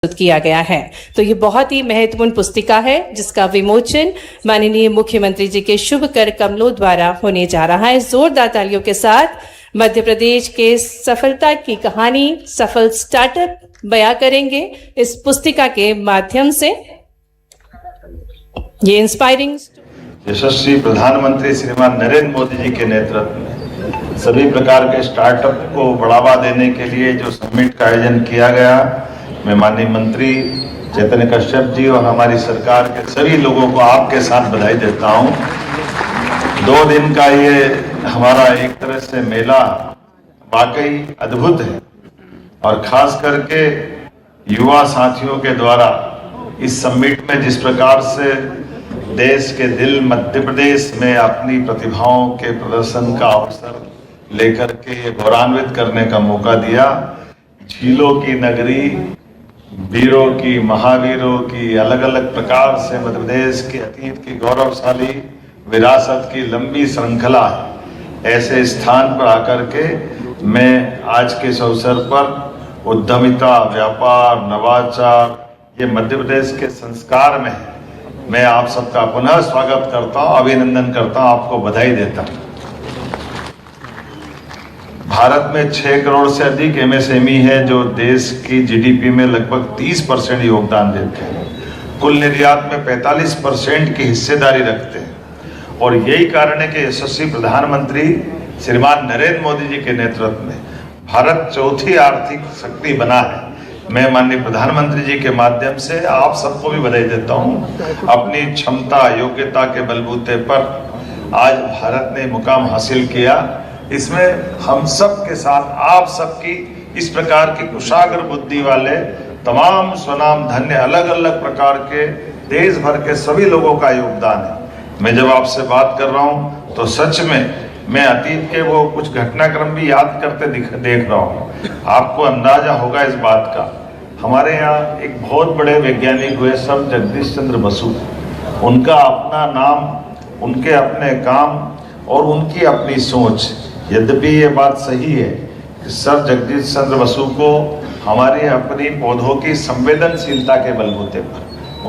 किया गया है। तो ये बहुत ही महत्वपूर्ण पुस्तिका है जिसका विमोचन माननीय मुख्यमंत्री जी के शुभ कर कमलों द्वारा होने जा रहा है। जोरदार तालियों के साथ मध्य प्रदेश के सफलता की कहानी, सफल स्टार्टअप बयां करेंगे इस पुस्तिका के माध्यम से। ये इंस्पायरिंग यशस्वी प्रधानमंत्री श्रीमान नरेंद्र मोदी जी के नेतृत्व में सभी प्रकार के स्टार्टअप को बढ़ावा देने के लिए जो समिट का आयोजन किया गया, मैं माननीय मंत्री चैतन्य कश्यप जी और हमारी सरकार के सभी लोगों को आपके साथ बधाई देता हूं। 2 दिन का ये हमारा एक तरह से मेला वाकई अद्भुत है और खास करके युवा साथियों के द्वारा इस समिट में जिस प्रकार से देश के दिल मध्य प्रदेश में अपनी प्रतिभाओं के प्रदर्शन का अवसर लेकर के ये गौरवान्वित करने का मौका दिया। झीलों की नगरी, वीरों की, महावीरों की अलग अलग प्रकार से मध्य प्रदेश के अतीत की गौरवशाली विरासत की लंबी श्रृंखला है। ऐसे स्थान पर आकर के मैं आज के इस अवसर पर उद्यमिता, व्यापार, नवाचार ये मध्य प्रदेश के संस्कार में है। मैं आप सबका पुनः स्वागत करता हूं, अभिनंदन करता हूं, आपको बधाई देता हूं। भारत में 6 करोड़ से अधिक एमएसएमई है जो देश की जीडीपी में लगभग 30% योगदान देते हैं। कुल निर्यात में 45% की हिस्सेदारी रखते हैं और यही कारण है कि यशस्वी प्रधानमंत्री श्रीमान नरेंद्र मोदी जी के नेतृत्व में भारत चौथी आर्थिक शक्ति बना है। मैं माननीय प्रधानमंत्री जी के माध्यम से आप सबको भी बधाई देता हूं। अपनी क्षमता, योग्यता के बलबूते पर आज भारत ने मुकाम हासिल किया। इसमें हम सब के साथ आप सबकी इस प्रकार की कुशाग्र बुद्धि वाले तमाम स्वनाम धन्य अलग अलग प्रकार के देश भर के सभी लोगों का योगदान है। मैं जब आपसे बात कर रहा हूं तो सच में मैं अतीत के वो कुछ घटनाक्रम भी याद करते देख रहा हूं। आपको अंदाजा होगा इस बात का, हमारे यहाँ एक बहुत बड़े वैज्ञानिक हुए सर जगदीश चंद्र बसु। उनका अपना नाम, उनके अपने काम और उनकी अपनी सोच। यद्यपि ये बात सही है कि सर जगदीश चंद्र बसु को हमारी अपनी पौधों की संवेदनशीलता के बलबूते पर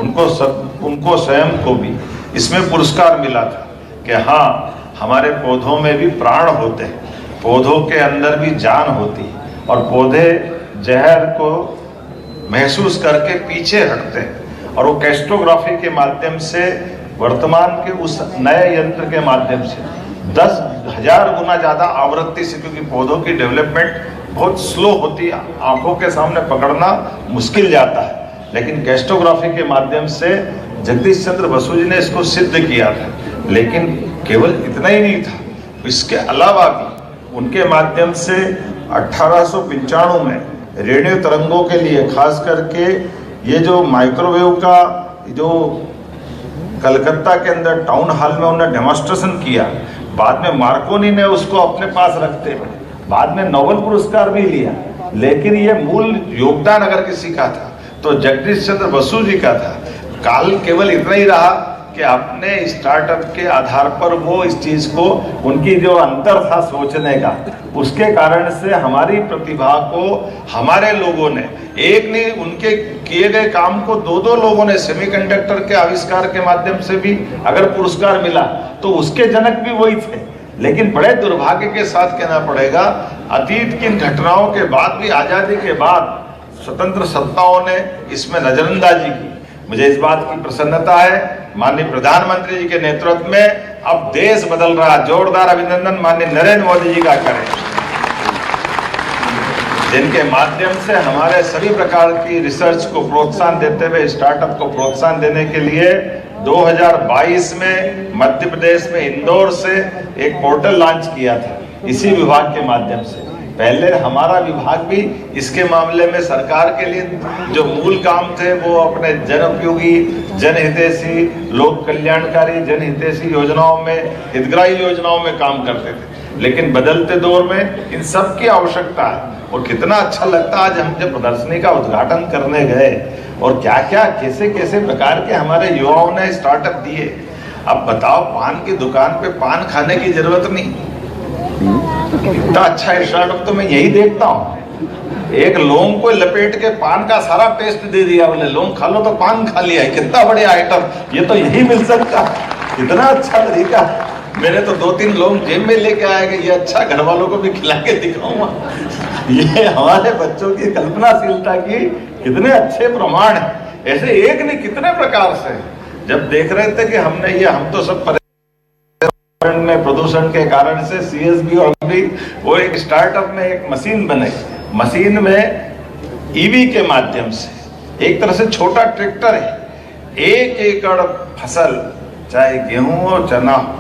उनको स्वयं को भी इसमें पुरस्कार मिला था कि हाँ, हमारे पौधों में भी प्राण होते हैं, पौधों के अंदर भी जान होती है और पौधे जहर को महसूस करके पीछे हटते हैं। और वो कैस्ट्रोग्राफी के माध्यम से वर्तमान के उस नए यंत्र के माध्यम से 10,000 गुना ज्यादा आवृत्ति से, क्योंकि पौधों की डेवलपमेंट बहुत स्लो होती है, आंखों के सामने पकड़ना मुश्किल जाता है, लेकिन कैस्ट्रोग्राफी के माध्यम से जगदीश चंद्र बसु जी ने इसको सिद्ध किया था। लेकिन केवल इतना ही नहीं था, इसके अलावा भी उनके माध्यम से 1895 में रेडियो तरंगों के लिए खास करके ये जो माइक्रोवेव का जो कलकत्ता के अंदर टाउन हॉल में उन्होंने डेमोन्स्ट्रेशन किया, बाद में मार्कोनी ने उसको अपने पास रखते हुए बाद में नोबेल पुरस्कार भी लिया। लेकिन ये मूल योगदान अगर किसी का था तो जगदीश चंद्र बसु जी का था। काल केवल इतना ही रहा कि अपने स्टार्टअप के आधार पर वो इस चीज को, उनकी जो अंतर था सोचने का, उसके कारण से हमारी प्रतिभा को हमारे लोगों ने एक नहीं, उनके किए गए काम को 2 लोगों ने सेमीकंडक्टर के आविष्कार के माध्यम से भी अगर पुरस्कार मिला तो उसके जनक भी वही थे। लेकिन बड़े दुर्भाग्य के साथ कहना पड़ेगा, अतीत की घटनाओं के बाद भी, आजादी के बाद स्वतंत्र सत्ताओं ने इसमें नजरअंदाजी की। मुझे इस बात की प्रसन्नता है माननीय प्रधानमंत्री जी के नेतृत्व में अब देश बदल रहा। जोरदार अभिनंदन माननीय नरेंद्र मोदी जी का करें, जिनके माध्यम से हमारे सभी प्रकार की रिसर्च को प्रोत्साहन देते हुए, स्टार्टअप को प्रोत्साहन देने के लिए 2022 में मध्य प्रदेश में इंदौर से एक पोर्टल लॉन्च किया था इसी विभाग के माध्यम से। पहले हमारा विभाग भी इसके मामले में सरकार के लिए जो मूल काम थे वो अपने जन उपयोगी, जनहितैषी, लोक कल्याणकारी, जनहितैषी योजनाओं में, हितग्राही योजनाओं में काम करते थे। लेकिन बदलते दौर में इन सब की आवश्यकता है और कितना अच्छा लगता आज हम जब प्रदर्शनी का उद्घाटन करने गए और क्या क्या कैसे कैसे प्रकार के हमारे युवाओं ने स्टार्टअप दिए। अब बताओ, पान की दुकान पे पान खाने की जरूरत नहीं, इतना अच्छा स्टार्टअप तो मैं यही देखता हूँ। एक लौंग को लपेट के पान का सारा टेस्ट दे दिया, बोले लौंग खा लो तो पान खा लिया, कितना बढ़िया आइटम, ये तो यही मिल सकता, इतना अच्छा तरीका। मैंने तो 2-3 लौंग जेब में लेके आया कि ये अच्छा घर वालों को भी खिला के दिखाऊंगा। ये हमारे बच्चों की कल्पनाशीलता की कितने अच्छे प्रमाण है। ऐसे एक नहीं कितने प्रकार से जब देख रहे थे कि हमने ये हम तो सब में प्रदूषण के कारण से CSB और भी वो एक स्टार्टअप में एक मशीन बनाई, मशीन में ईवी के माध्यम से एक तरह से छोटा ट्रैक्टर है, 1 एकड़ फसल चाहे गेहूं हो चना हो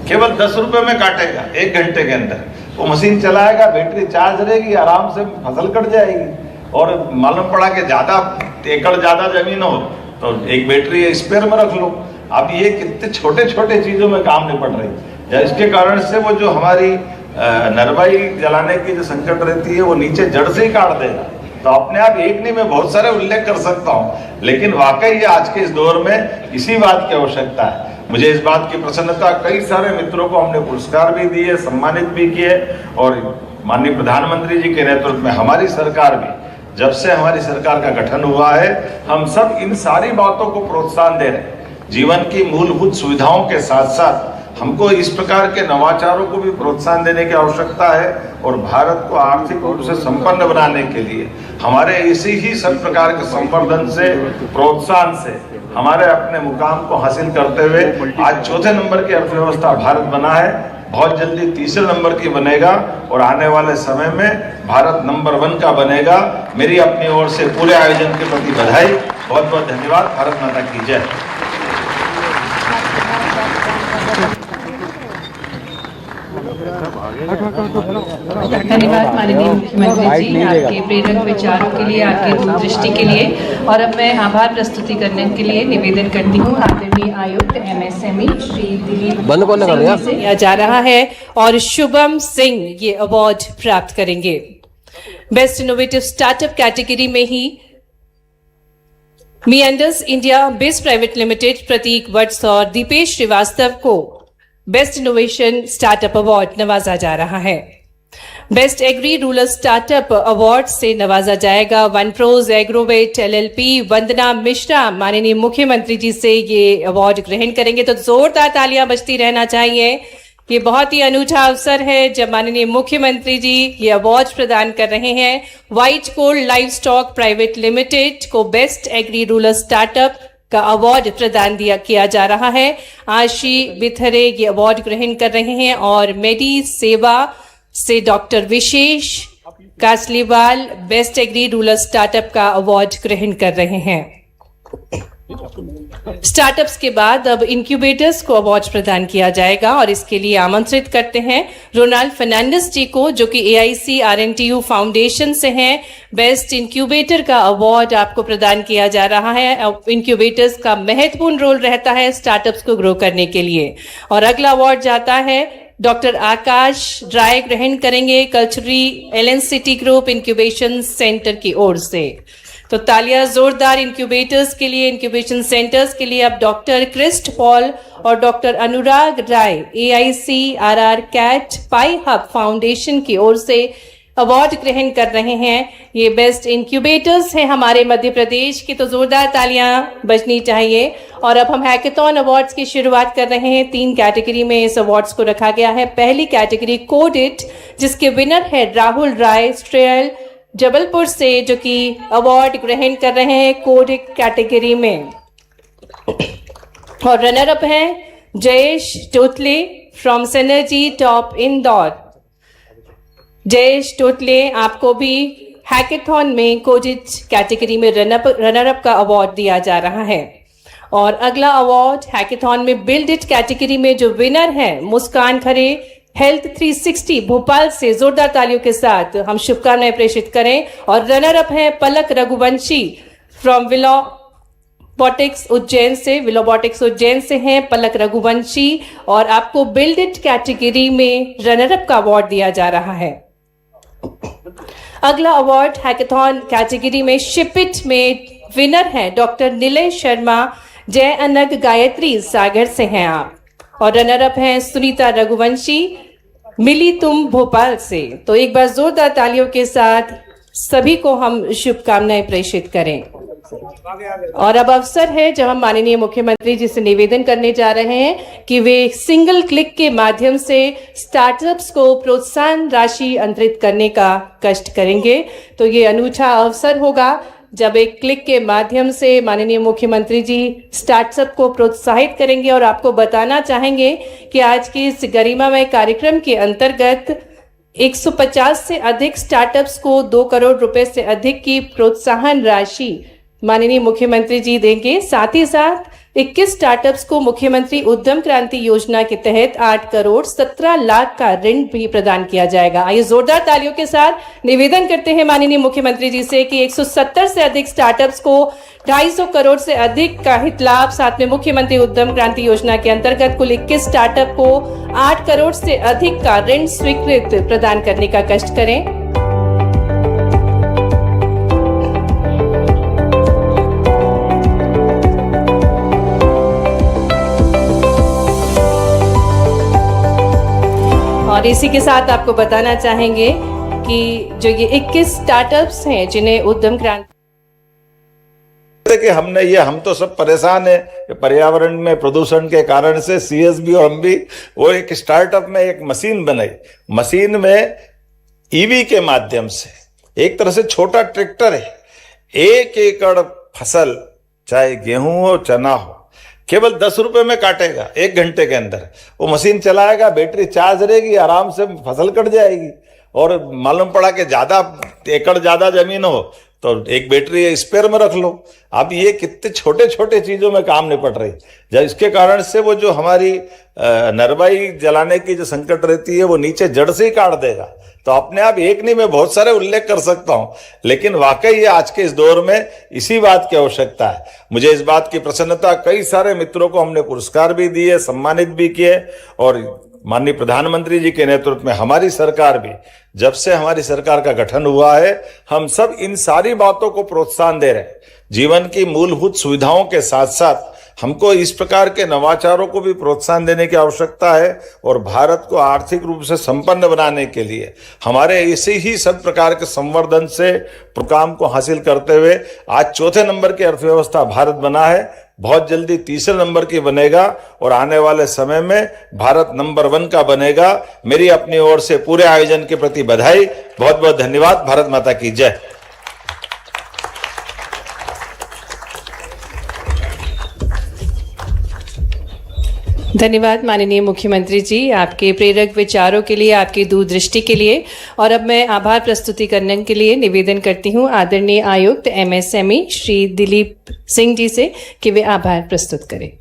केवल 10 रुपए में काटेगा 1 घंटे के अंदर। वो मशीन चलाएगा, बैटरी चार्ज रहेगी, आराम से फसल कट जाएगी। और मालूम पड़ा कि ज्यादा एकड़ ज्यादा जमीन हो तो एक बैटरी स्पेयर में रख लो। अब ये कितने छोटे छोटे चीजों में काम निपट रही है, इसके कारण से वो जो हमारी नरवाई जलाने की जो संकट रहती है वो नीचे जड़ से ही काट देगा। तो अपने आप एक नहीं, मैं बहुत सारे उल्लेख कर सकता हूँ, लेकिन वाकई ये आज के इस दौर में इसी बात की आवश्यकता है। मुझे इस बात की प्रसन्नता, कई सारे मित्रों को हमने पुरस्कार भी दिए, सम्मानित भी किए, और माननीय प्रधानमंत्री जी के नेतृत्व में हमारी सरकार भी, जब से हमारी सरकार का गठन हुआ है, हम सब इन सारी बातों को प्रोत्साहन दे रहे हैं। जीवन की मूलभूत सुविधाओं के साथ साथ हमको इस प्रकार के नवाचारों को भी प्रोत्साहन देने की आवश्यकता है, और भारत को आर्थिक रूप से संपन्न बनाने के लिए हमारे इसी ही सब प्रकार के संवर्धन से, प्रोत्साहन से हमारे अपने मुकाम को हासिल करते हुए आज 4थे नंबर की अर्थव्यवस्था भारत बना है, बहुत जल्दी 3रे नंबर की बनेगा, और आने वाले समय में भारत नंबर 1 का बनेगा। मेरी अपनी ओर से पूरे आयोजन के प्रति बधाई, बहुत बहुत धन्यवाद। भारत माता की जय। धन्यवाद माननीय मुख्यमंत्री जी, आपके प्रेरक विचारों के लिए, आपकी दूरदृष्टि के लिए। और अब मैं आभार प्रस्तुति करने के लिए निवेदन करती हूँ आदरणीय आयुक्त MSME श्री दिलीप सिंह से किया जा रहा है, और शुभम सिंह ये अवार्ड प्राप्त करेंगे। बेस्ट इनोवेटिव स्टार्टअप कैटेगरी में ही मीएंडर्स इंडिया बेस्ड प्राइवेट लिमिटेड प्रतीक वत्स और दीपेश श्रीवास्तव को बेस्ट इनोवेशन स्टार्टअप अवार्ड नवाजा जा रहा है। Best agri rural startup award से नवाजा जाएगा वनप्रोज एग्रोवेट LLP वंदना मिश्रा माननीय मुख्यमंत्री जी से ये अवार्ड ग्रहण करेंगे। तो जोरदार तालियां बजती रहना चाहिए। ये बहुत ही अनूठा अवसर है जब माननीय मुख्यमंत्री जी ये अवार्ड प्रदान कर रहे हैं। व्हाइट कोल लाइव स्टॉक प्राइवेट लिमिटेड को बेस्ट एग्री रूरल स्टार्टअप का अवार्ड प्रदान किया जा रहा है। आशी बिथरे ये अवार्ड ग्रहण कर रहे हैं, और मेडी सेवा से doctor Vishesh Kasliwal best agri rural startup का अवार्ड ग्रहण कर रहे हैं। स्टार्टअप्स के बाद अब इंक्यूबेटर्स को अवार्ड प्रदान किया जाएगा, और इसके लिए आमंत्रित करते हैं रोनाल्ड फर्नांडिस जी को, जो कि AIC RNTU फाउंडेशन से हैं। बेस्ट इंक्यूबेटर का अवार्ड आपको प्रदान किया जा रहा है। इंक्यूबेटर्स का महत्वपूर्ण रोल रहता है स्टार्टअप्स को ग्रो करने के लिए। और अगला अवार्ड जाता है डॉक्टर आकाश राय ग्रहण करेंगे cutlery LNCT group incubation centre की ओर से। तो तालियां जोरदार इंक्यूबेटर्स के लिए, इंक्यूबेशन सेंटर्स के लिए। अब डॉक्टर क्रिस्ट पॉल और डॉक्टर अनुराग राय AIC RR CAT पाई हब फाउंडेशन की ओर से अवार्ड ग्रहण कर रहे हैं। ये बेस्ट इंक्यूबेटर्स हैं हमारे मध्य प्रदेश के, तो जोरदार तालियां बजनी चाहिए। और अब हम हैकेथॉन अवार्ड्स की शुरुआत कर रहे हैं। 3 कैटेगरी में इस अवार्ड्स को रखा गया है। पहली कैटेगरी कोडिट, जिसके विनर है राहुल राय स्ट्रेयल जबलपुर से, जो कि अवार्ड ग्रहण कर रहे हैं कोडिट कैटेगरी में। और रनर अप हैं Jayesh Totle from Synergy top Indore. Jayesh Totle, आपको भी हैकेथॉन में कोडिट कैटेगरी में रनर अप का अवार्ड दिया जा रहा है। और अगला अवार्ड हैकेथॉन में बिल्ड इट कैटेगरी में जो विनर है मुस्कान खरे हेल्थ 360 भोपाल से, जोरदार तालियों के साथ हम शुभकामनाएं प्रेषित करें। और रनर अप है पलक रघुवंशी फ्रॉम विलोबॉटिक्स उज्जैन से हैं पलक रघुवंशी, और आपको बिल्ड इट कैटेगरी में रनर अप का अवार्ड दिया जा रहा है। अगला अवार्ड हैकेथॉन कैटेगरी में शिपिट में विनर है डॉक्टर निलय शर्मा जय अनग गायत्री सागर से हैं आप, और रनर अप हैं सुनीता रघुवंशी मिली तुम भोपाल से। तो एक बार जोरदार तालियों के साथ सभी को हम शुभकामनाएं प्रेषित करें। और अब अवसर है जब हम माननीय मुख्यमंत्री जी से निवेदन करने जा रहे हैं कि वे सिंगल क्लिक के माध्यम से स्टार्टअप्स को प्रोत्साहन राशि अंतरित करने का कष्ट करेंगे। तो ये अनूठा अवसर होगा जब एक क्लिक के माध्यम से माननीय मुख्यमंत्री जी स्टार्टअप को प्रोत्साहित करेंगे और आपको बताना चाहेंगे कि आज के इस गरिमामय कार्यक्रम के अंतर्गत 150 से अधिक स्टार्टअप्स को 2 करोड़ रुपए से अधिक की प्रोत्साहन राशि माननीय मुख्यमंत्री जी देंगे। साथ ही साथ 21 स्टार्टअप्स को मुख्यमंत्री उद्यम क्रांति योजना के तहत 8 करोड़ 17 लाख का ऋण भी प्रदान किया जाएगा। आइए जोरदार तालियों के साथ निवेदन करते हैं माननीय मुख्यमंत्री जी से कि 170 से अधिक स्टार्टअप्स को 250 करोड़ से अधिक का हित लाभ, साथ में मुख्यमंत्री उद्यम क्रांति योजना के अंतर्गत कुल 21 स्टार्टअप को 8 करोड़ से अधिक का ऋण स्वीकृत प्रदान करने का कष्ट करें। और इसी के साथ आपको बताना चाहेंगे कि जो ये 21 स्टार्टअप्स हैं जिन्हें उद्यम क्रांति कि हम तो सब परेशान है पर्यावरण में प्रदूषण के कारण से। सीएसबी और हम भी वो एक स्टार्टअप में एक मशीन बनाई। मशीन में ईवी के माध्यम से एक तरह से छोटा ट्रैक्टर है, 1 एकड़ फसल चाहे गेहूं हो चना हो केवल 10 रुपए में काटेगा 1 घंटे के अंदर। वो मशीन चलाएगा, बैटरी चार्ज रहेगी, आराम से फसल कट जाएगी। और मालूम पड़ा कि ज्यादा एकड़ ज्यादा जमीन हो तो एक बैटरी स्पेयर में रख लो। अब ये कितने छोटे छोटे चीजों में काम निपट रही जब इसके कारण से वो जो हमारी नरवाई जलाने की जो संकट रहती है वो नीचे जड़ से ही काट देगा। तो अपने आप एक नहीं, मैं बहुत सारे उल्लेख कर सकता हूं, लेकिन वाकई ये आज के इस दौर में इसी बात की आवश्यकता है। मुझे इस बात की प्रसन्नता, कई सारे मित्रों को हमने पुरस्कार भी दिए, सम्मानित भी किए। और माननीय प्रधानमंत्री जी के नेतृत्व में हमारी सरकार भी, जब से हमारी सरकार का गठन हुआ है, हम सब इन सारी बातों को प्रोत्साहन दे रहे हैं। जीवन की मूलभूत सुविधाओं के साथ साथ हमको इस प्रकार के नवाचारों को भी प्रोत्साहन देने की आवश्यकता है। और भारत को आर्थिक रूप से संपन्न बनाने के लिए हमारे इसी ही सब प्रकार के संवर्धन से प्रोग्राम को हासिल करते हुए आज 4थे नंबर की अर्थव्यवस्था भारत बना है, बहुत जल्दी 3रे नंबर की बनेगा और आने वाले समय में भारत नंबर 1 का बनेगा। मेरी अपनी ओर से पूरे आयोजन के प्रति बधाई, बहुत बहुत धन्यवाद। भारत माता की जय। धन्यवाद माननीय मुख्यमंत्री जी आपके प्रेरक विचारों के लिए, आपकी दूरदृष्टि के लिए। और अब मैं आभार प्रस्तुति करने के लिए निवेदन करती हूं आदरणीय आयुक्त MSME श्री दिलीप सिंह जी से कि वे आभार प्रस्तुत करें।